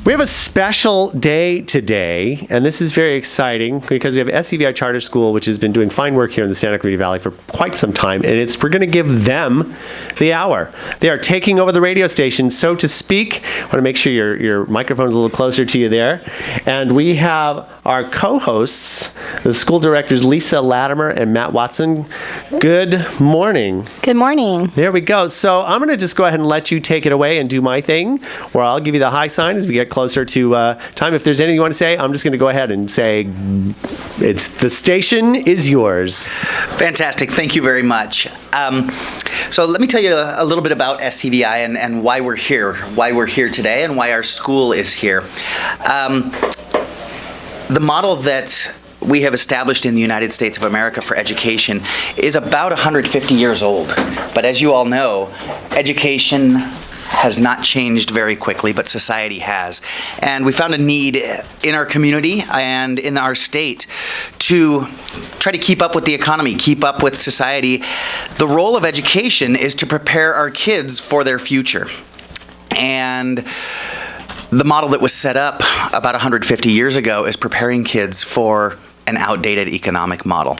We have a special day today, and this is very exciting because we have SCVi Charter School, which has been doing fine work here in the Santa Clarita Valley for quite some time, and we're going to give them the hour. They are taking over the radio station, so to speak. I want to make sure your microphone's a little closer to you there. And we have our co-hosts, the school directors Lisa Latimer and Matt Watson. Good morning. Good morning. There we go. So I'm going to just go ahead and let you take it away and do my thing, where I'll give you the high sign as we get closer to time. If there's anything you want to say, I'm just going to go ahead and say the station is yours. Fantastic. Thank you very much. So let me tell you a little bit about SCVi and why we're here today and why our school is here. The model that we have established in the United States of America for education is about 150 years old. But as you all know, education has not changed very quickly, but society has. And we found a need in our community and in our state to try to keep up with the economy, keep up with society. The role of education is to prepare our kids for their future. And the model that was set up about 150 years ago is preparing kids for an outdated economic model.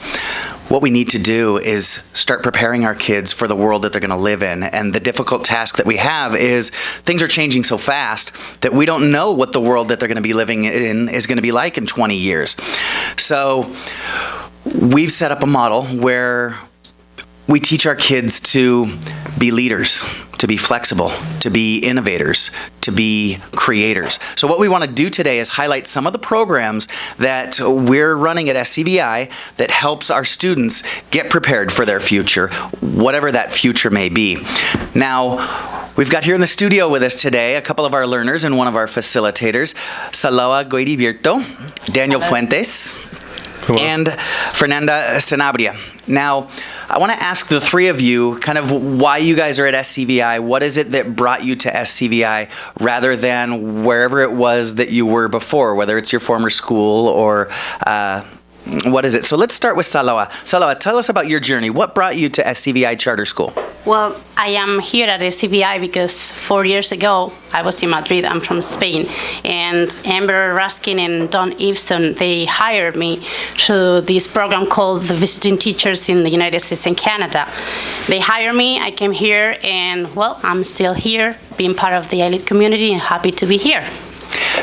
What we need to do is start preparing our kids for the world that they're going to live in. And the difficult task that we have is things are changing so fast that we don't know what the world that they're going to be living in is going to be like in 20 years. So we've set up a model where we teach our kids to be leaders, to be flexible, to be innovators, to be creators. So what we want to do today is highlight some of the programs that we're running at SCVi that helps our students get prepared for their future, whatever that future may be. Now, we've got here in the studio with us today a couple of our learners and one of our facilitators, Saloa Goidivirto, Daniel Fuentes, hello, and Fernanda Sanabria. Now, I want to ask the three of you kind of why you guys are at SCVi. What is it that brought you to SCVi rather than wherever it was that you were before, whether it's your former school or what is it? So let's start with Saloa. Saloa, tell us about your journey. What brought you to SCVi Charter School? Well, I am here at SCVi because 4 years ago I was in Madrid. I'm from Spain, and Amber Raskin and Don Eveson, they hired me to this program called the Visiting Teachers in the United States and Canada. They hired me, I came here, and well, I'm still here, being part of the elite community and happy to be here.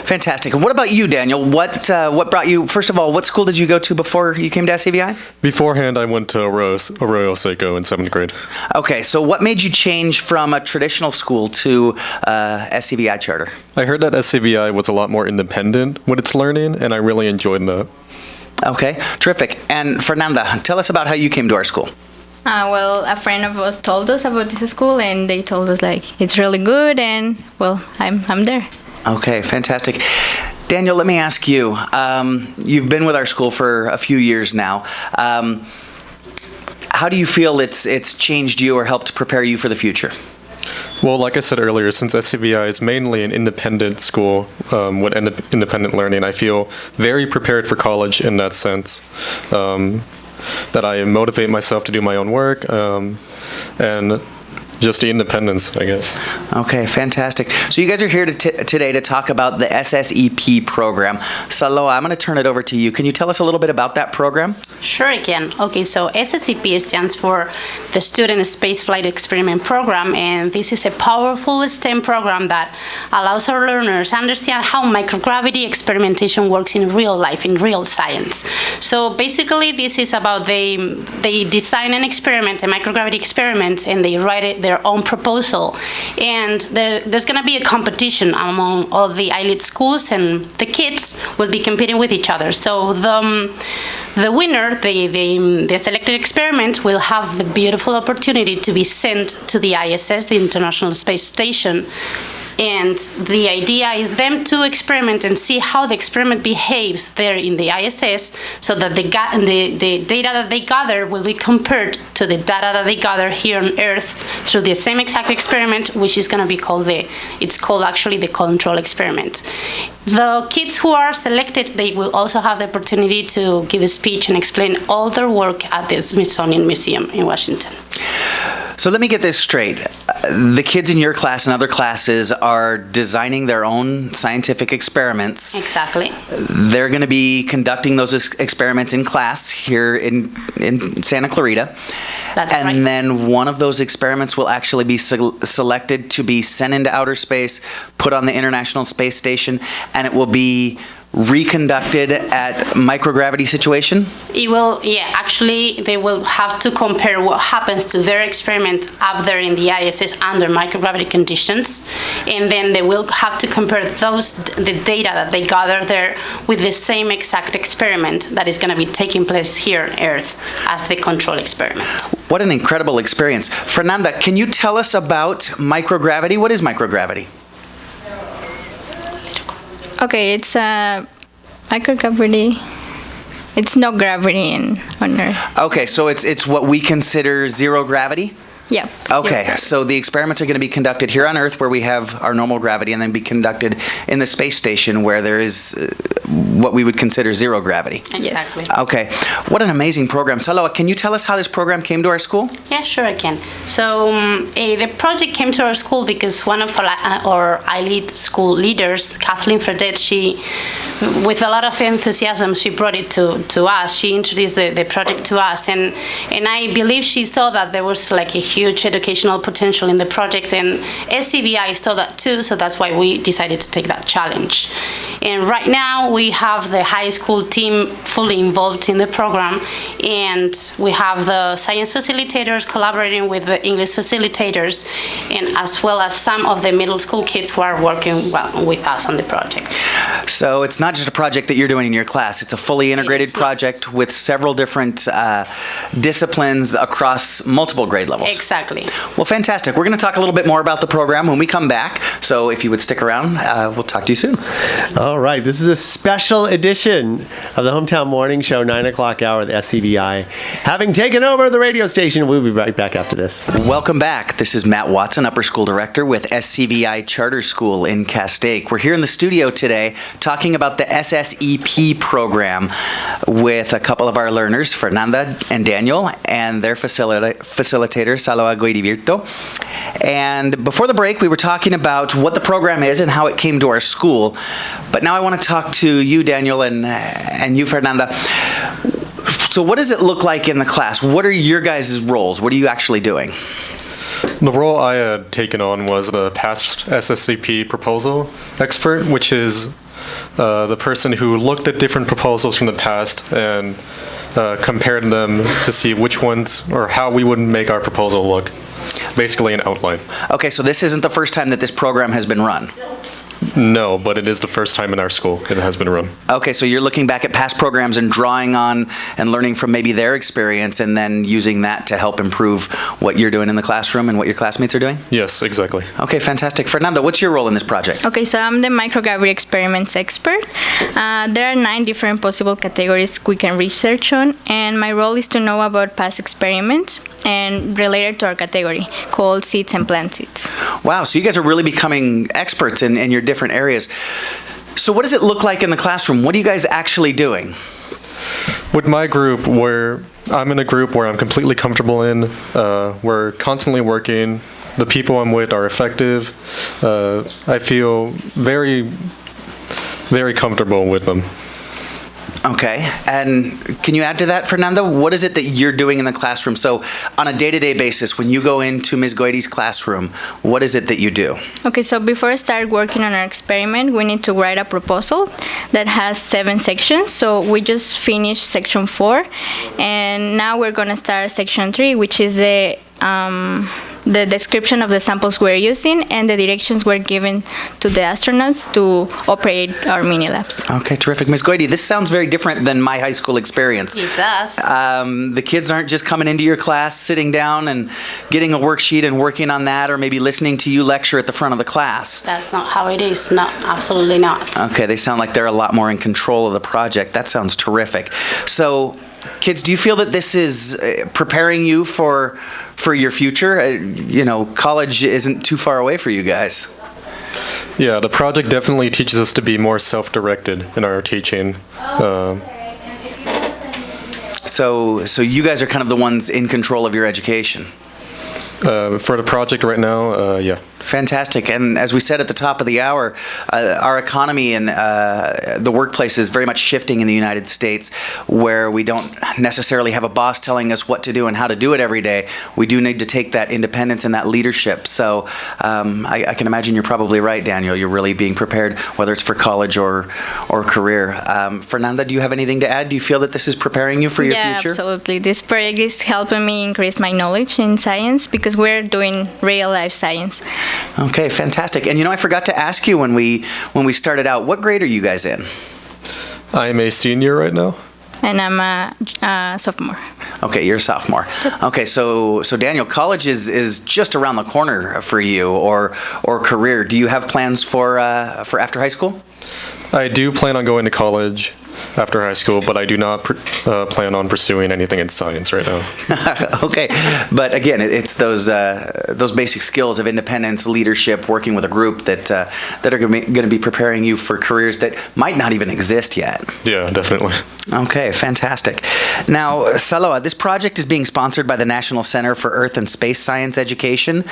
Fantastic. And what about you, Daniel? What brought you, first of all, what school did you go to before you came to SCVi? Beforehand, I went to Arroyo Seco in 7th grade. Okay, so what made you change from a traditional school to SCVi Charter? I heard that SCVi was a lot more independent with its learning, and I really enjoyed that. Okay, terrific. And Fernanda, tell us about how you came to our school. Well, a friend of us told us about this school, and they told us, like, it's really good, and, well, I'm there. Okay, fantastic. Daniel, let me ask you, you've been with our school for a few years now. How do you feel it's changed you or helped prepare you for the future? Well, like I said earlier, since SCVi is mainly an independent school with independent learning, I feel very prepared for college in that sense. That I motivate myself to do my own work and just the independence, I guess. Okay, fantastic. So you guys are here today to talk about the Sscp program. Saloa, I'm going to turn it over to you. Can you tell us a little bit about that program? Sure, I can. Okay, so Sscp stands for the Student Spaceflight Experiment Program, and this is a powerful STEM program that allows our learners to understand how microgravity experimentation works in real life, in real science. So basically, this is about they design an experiment, a microgravity experiment, and they write their own proposal. And there's going to be a competition among all the elite schools, and the kids will be competing with each other. So the winner, the selected experiment, will have the beautiful opportunity to be sent to the ISS, the International Space Station. And the idea is them to experiment and see how the experiment behaves there in the ISS, so that the data that they gather will be compared to the data that they gather here on Earth through the same exact experiment, which is going to be called it's called actually the control experiment. The kids who are selected, they will also have the opportunity to give a speech and explain all their work at the Smithsonian Museum in Washington. So let me get this straight. the kids in your class and other classes are designing their own scientific experiments. Exactly. They're going to be conducting those experiments in class here in Santa Clarita. That's right. And then one of those experiments will actually be selected to be sent into outer space, put on the International Space Station, and it will be reconducted at microgravity situation? It will, yeah, actually they will have to compare what happens to their experiment up there in the ISS under microgravity conditions, and then they will have to compare the data that they gather there with the same exact experiment that is going to be taking place here on Earth as the control experiment. What an incredible experience. Fernanda, can you tell us about microgravity? What is microgravity? Okay, it's microgravity. It's no gravity on Earth. Okay, so it's what we consider zero gravity? Yeah. Okay, so the experiments are going to be conducted here on Earth where we have our normal gravity, and then be conducted in the space station where there is what we would consider zero gravity. Exactly. Okay, what an amazing program. Saloa, can you tell us how this program came to our school? Yeah, sure I can. So the project came to our school because one of our elite school leaders, Kathleen Fredette, she, with a lot of enthusiasm, she brought it to us. She introduced the project to us, and I believe she saw that there was like a huge educational potential in the project, and SCVi saw that too, so that's why we decided to take that challenge. And right now we have the high school team fully involved in the program, and we have the science facilitators collaborating with the English facilitators, and as well as some of the middle school kids who are working with us on the project. So it's not just a project that you're doing in your class, it's a fully integrated project with several different disciplines across multiple grade levels. Exactly. Well, fantastic. We're going to talk a little bit more about the program when we come back, so if you would stick around, we'll talk to you soon. All right, this is a special edition of the Hometown Morning Show, 9 o'clock hour with SCVi. Having taken over the radio station, we'll be right back after this. Welcome back. This is Matt Watson, Upper School Director with SCVi Charter School in Castaic. We're here in the studio today talking about the Sscp program with a couple of our learners, Fernanda and Daniel, and their facilitator, Saloa Guidivirto. And before the break, we were talking about what the program is and how it came to our school. But now I want to talk to you, Daniel, and you, Fernanda. So what does it look like in the class? What are your guys' roles? What are you actually doing? The role I had taken on was the past Sscp proposal expert, which is the person who looked at different proposals from the past and compared them to see which ones or how we would make our proposal look. Basically an outline. Okay, so this isn't the first time that this program has been run? No, but it is the first time in our school it has been run. Okay, so you're looking back at past programs and drawing on and learning from maybe their experience and then using that to help improve what you're doing in the classroom and what your classmates are doing? Yes, exactly. Okay, fantastic. Fernanda, what's your role in this project? Okay, so I'm the microgravity experiments expert. There are 9 different possible categories we can research on, and my role is to know about past experiments and related to our category called seeds and plant seeds. Wow, so you guys are really becoming experts in your different areas. So what does it look like in the classroom? What are you guys actually doing? With my group, I'm in a group where I'm completely comfortable in. We're constantly working. The people I'm with are effective. I feel very, very comfortable with them. Okay, and can you add to that, Fernanda? What is it that you're doing in the classroom? So on a day-to-day basis, when you go into Ms. Goidi's classroom, what is it that you do? Okay, so before I start working on our experiment, we need to write a proposal that has 7 sections. So we just finished section 4, and now we're going to start section 3, which is the description of the samples we're using and the directions we're given to the astronauts to operate our mini labs. Okay, terrific. Ms. Goidi, this sounds very different than my high school experience. It does. The kids aren't just coming into your class, sitting down and getting a worksheet and working on that, or maybe listening to you lecture at the front of the class. That's not how it is. No, absolutely not. Okay, they sound like they're a lot more in control of the project. That sounds terrific. So, kids, do you feel that this is preparing you for your future? College isn't too far away for you guys. Yeah, the project definitely teaches us to be more self-directed in our teaching. So you guys are kind of the ones in control of your education. For the project right now, yeah. Fantastic. And as we said at the top of the hour, our economy and the workplace is very much shifting in the United States, where we don't necessarily have a boss telling us what to do and how to do it every day. We do need to take that independence and that leadership. So I can imagine you're probably right, Daniel. You're really being prepared, whether it's for college or career. Fernanda, do you have anything to add? Do you feel that this is preparing you for your future? Yeah, absolutely. This project is helping me increase my knowledge in science because we're doing real life science. Okay, fantastic. And I forgot to ask you when we started out, what grade are you guys in? I'm a senior right now. And I'm a sophomore. Okay, you're a sophomore. Okay, so Daniel, college is just around the corner for you, or career. Do you have plans for after high school? I do plan on going to college after high school, but I do not plan on pursuing anything in science right now. Okay, but again, it's those basic skills of independence, leadership, working with a group that are going to be preparing you for careers that might not even exist yet. Yeah, definitely. Okay, fantastic. Now, Saloa, this project is being sponsored by the National Center for Earth and Space Science Education.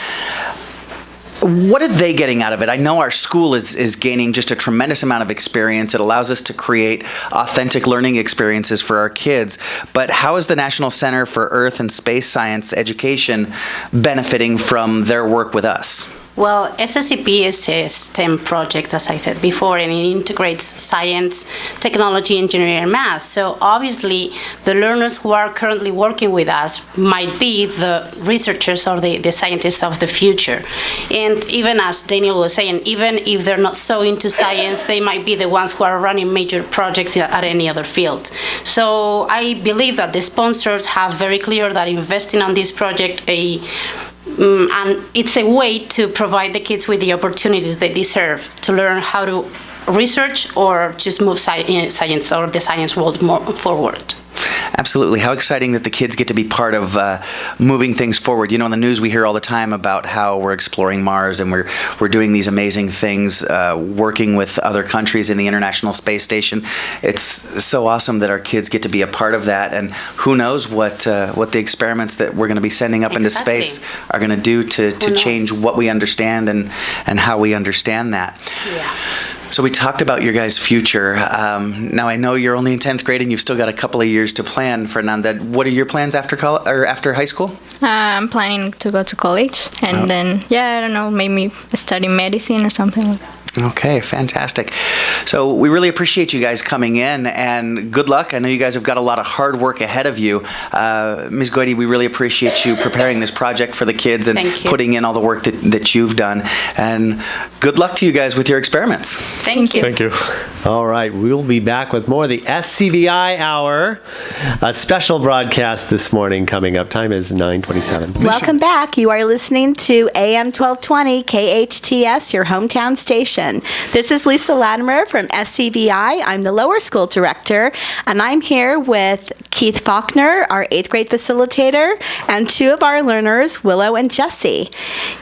What are they getting out of it? I know our school is gaining just a tremendous amount of experience. It allows us to create authentic learning experiences for our kids. But how is the National Center for Earth and Space Science Education benefiting from their work with us? Well, Sscp is a STEM project, as I said before, and it integrates science, technology, engineering, and math. So obviously, the learners who are currently working with us might be the researchers or the scientists of the future. And even as Daniel was saying, even if they're not so into science, they might be the ones who are running major projects at any other field. So I believe that the sponsors have very clear that investing on this project and it's a way to provide the kids with the opportunities they deserve to learn how to research or just move science or the science world more forward. Absolutely. How exciting that the kids get to be part of moving things forward. In the news we hear all the time about how we're exploring Mars and we're doing these amazing things, working with other countries in the International Space Station. It's so awesome that our kids get to be a part of that, and who knows what the experiments that we're going to be sending up into space are going to do to change what we understand and how we understand that. Yeah. So we talked about your guys' future. Now I know you're only in 10th grade and you've still got a couple of years to plan. Fernanda, what are your plans after after high school? I'm planning to go to college and then, I don't know, maybe study medicine or something like that. Okay, fantastic. So we really appreciate you guys coming in, and good luck. I know you guys have got a lot of hard work ahead of you. Ms. Goiti, we really appreciate you preparing this project for the kids and putting in all the work that you've done. And good luck to you guys with your experiments. Thank you. Thank you. All right, we'll be back with more of the SCVi Hour, a special broadcast this morning coming up. Time is 9:27. Welcome back. You are listening to AM 1220 KHTS, your hometown station. This is Lisa Latimer from SCVi. I'm the lower school director, and I'm here with Keith Faulkner, our 8th grade facilitator, and 2 of our learners, Willow and Jesse.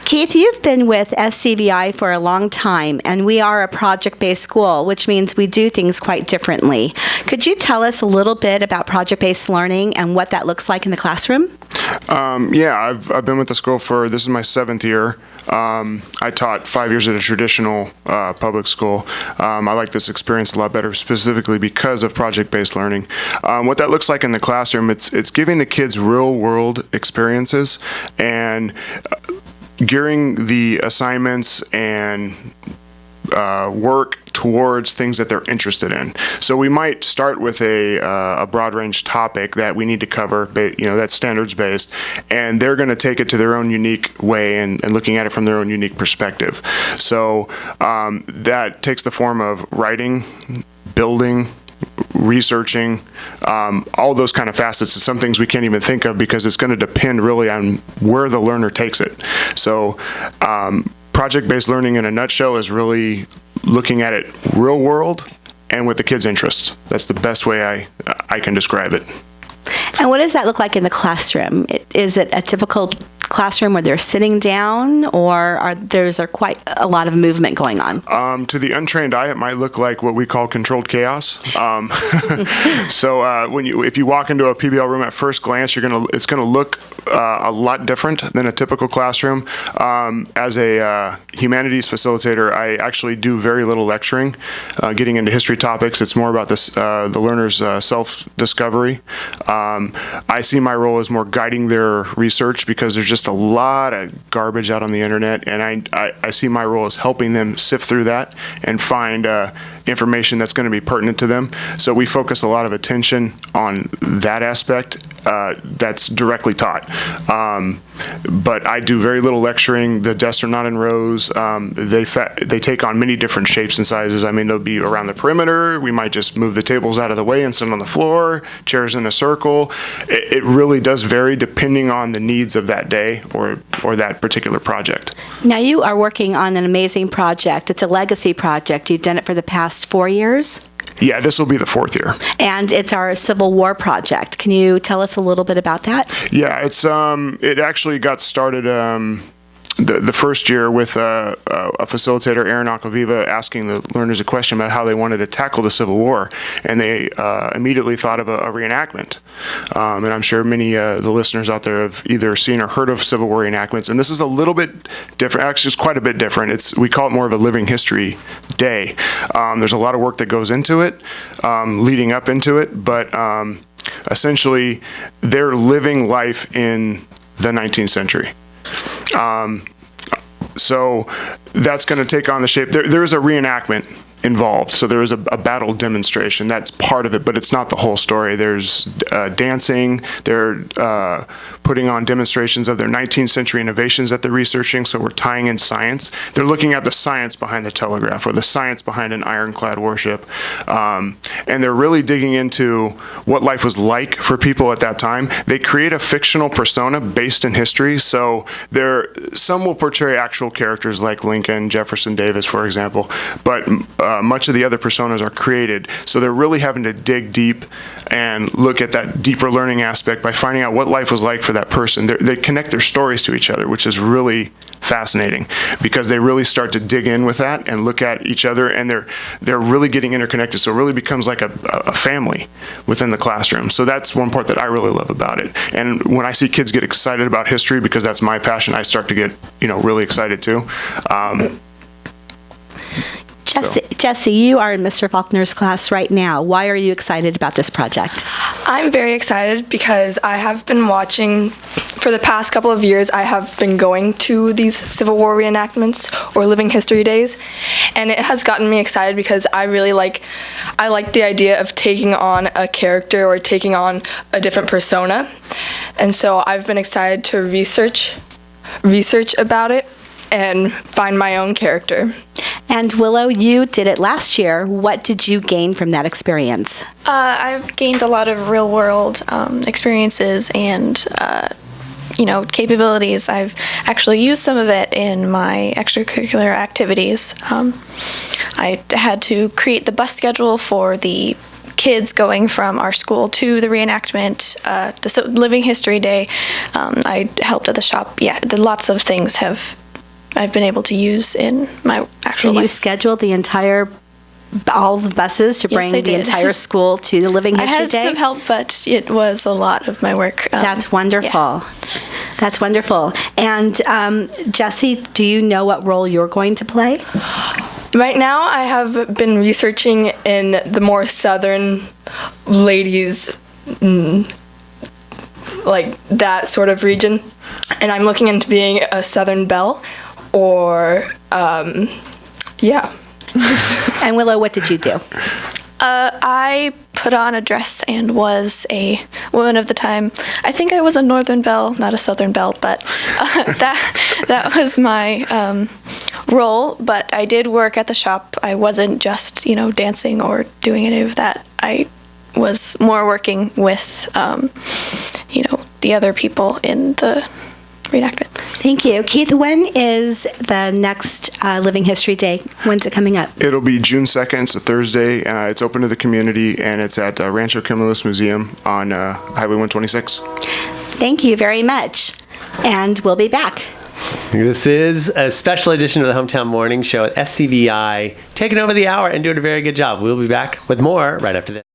Keith, you've been with SCVi for a long time, and we are a project-based school, which means we do things quite differently. Could you tell us a little bit about project-based learning and what that looks like in the classroom? I've been with the school this is my 7th year. I taught 5 years at a traditional public school. I like this experience a lot better, specifically because of project-based learning. What that looks like in the classroom, it's giving the kids real-world experiences and gearing the assignments and work towards things that they're interested in. So we might start with a broad range topic that we need to cover, that's standards based, and they're going to take it to their own unique way and looking at it from their own unique perspective. So that takes the form of writing, building, researching, all those kind of facets. It's some things we can't even think of because it's going to depend really on where the learner takes it. So project-based learning in a nutshell is really looking at it real world and with the kids' interests. That's the best way I can describe it. And what does that look like in the classroom? Is it a typical classroom where they're sitting down, or there's quite a lot of movement going on? To the untrained eye, it might look like what we call controlled chaos. So if you walk into a PBL room at first glance, it's gonna look a lot different than a typical classroom. As a humanities facilitator, I actually do very little lecturing. Getting into history topics, it's more about the learner's self-discovery. I see my role as more guiding their research because there's just a lot of garbage out on the internet, and I see my role as helping them sift through that and find information that's going to be pertinent to them. So we focus a lot of attention on that aspect that's directly taught. But I do very little lecturing. The desks are not in rows. They take on many different shapes and sizes. I mean, they'll be around the perimeter. We might just move the tables out of the way and sit on the floor, chairs in a circle. It really does vary depending on the needs of that day or that particular project. Now, you are working on an amazing project. It's a legacy project. You've done it for the past 4 years? Yeah, this will be the 4th year. And it's our Civil War project. Can you tell us a little bit about that? Yeah, it actually got started the first year with a facilitator, Aaron Acquaviva, asking the learners a question about how they wanted to tackle the Civil War, and they immediately thought of a reenactment. And I'm sure many of the listeners out there have either seen or heard of Civil War reenactments, and this is a little bit different. Actually, it's quite a bit different. We call it more of a living history day. There's a lot of work that goes into it, leading up into it, but essentially, they're living life in the 19th century. So that's going to take on the shape. There is a reenactment involved. So there is a battle demonstration. That's part of it, but it's not the whole story. There's dancing. They're putting on demonstrations of their 19th century innovations that they're researching. So we're tying in science. They're looking at the science behind the telegraph or the science behind an ironclad warship. And they're really digging into what life was like for people at that time. They create a fictional persona based in history. So some will portray actual characters like Lincoln, Jefferson Davis, for example, but much of the other personas are created. So they're really having to dig deep and look at that deeper learning aspect by finding out what life was like for that person. They connect their stories to each other, which is really fascinating because they really start to dig in with that and look at each other, and they're really getting interconnected. So it really becomes like a family within the classroom. So that's one part that I really love about it. And when I see kids get excited about history, because that's my passion, I start to get really excited too. Jesse, you are in Mr. Faulkner's class right now. Why are you excited about this project? I'm very excited because I have been watching, for the past couple of years, I have been going to these Civil War reenactments or Living History Days, and it has gotten me excited because I like the idea of taking on a character or taking on a different persona, and so I've been excited to research about it and find my own character. And Willow, you did it last year. What did you gain from that experience? I've gained a lot of real-world experiences and capabilities. I've actually used some of it in my extracurricular activities. I had to create the bus schedule for the kids going from our school to the reenactment, the Living History Day. I helped at the shop. Yeah, lots of things I've been able to use in my actual life. So you scheduled all the buses to bring the entire school to the Living History Day? I had some help, but it was a lot of my work. That's wonderful. Yeah. That's wonderful. And Jesse, do you know what role you're going to play? Right now, I have been researching in the more southern ladies, like that sort of region, and I'm looking into being a Southern belle, or yeah. And Willow, what did you do? I put on a dress and was a woman of the time. I think I was a Northern belle, not a Southern belle, but that was my role. But I did work at the shop. I wasn't just dancing or doing any of that. I was more working with the other people in the reenactment. Thank you. Keith, when is the next Living History Day? When's it coming up? It'll be June 2nd. It's a Thursday. It's open to the community, and it's at Rancho Cumulus Museum on Highway 126. Thank you very much. And we'll be back. This is a special edition of the Hometown Morning Show at SCVi, taking over the hour and doing a very good job. We'll be back with more right after this.